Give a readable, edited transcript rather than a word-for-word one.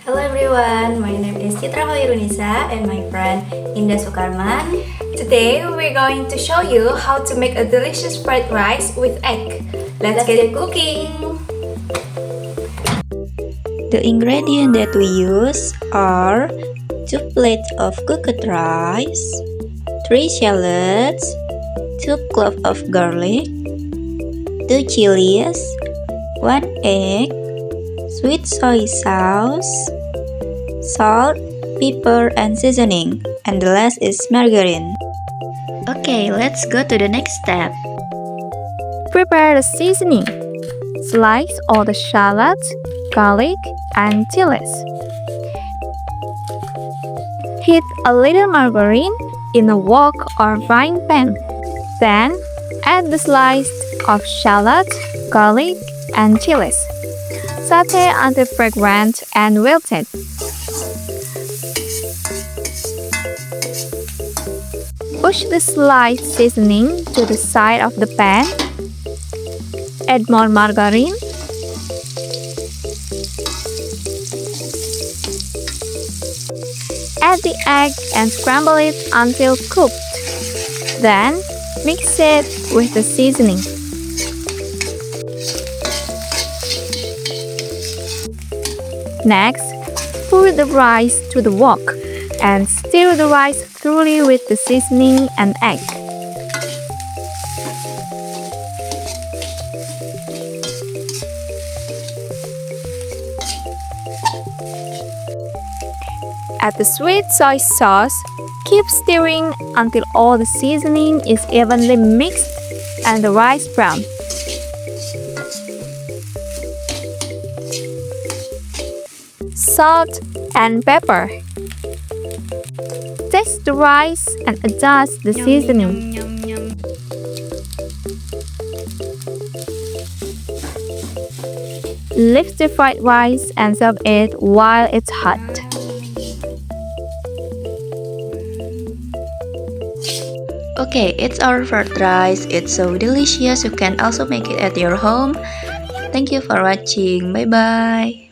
Hello everyone, my name is Citra and my friend Indah Sukarman. Today we're going to show you how to make a delicious fried rice with egg. Let's get cooking! The ingredients that we use are 2 plates of cooked rice, 3 shallots, 2 cloves of garlic, 2 chilies, 1 egg, sweet soy sauce, salt, pepper, and seasoning, and the last is margarine. Okay, let's go to the next step. Prepare the seasoning. Slice all the shallots, garlic, and chilies. Heat a little margarine in a wok or frying pan. Then, add the slice of shallots, garlic, and chilies. Saute until fragrant and wilted. Push the sliced seasoning to the side of the pan. Add more margarine. Add the egg and scramble it until cooked. Then, mix it with the seasoning. Next, pour the rice to the wok and stir the rice thoroughly with the seasoning and egg. Add the sweet soy sauce. Keep stirring until all the seasoning is evenly mixed and the rice brown. Salt and pepper. Taste the rice and adjust the seasoning. Lift the fried rice and serve it while it's hot. Okay, it's our fried rice. It's so delicious. You can also make it at your home. Thank you for watching. Bye bye.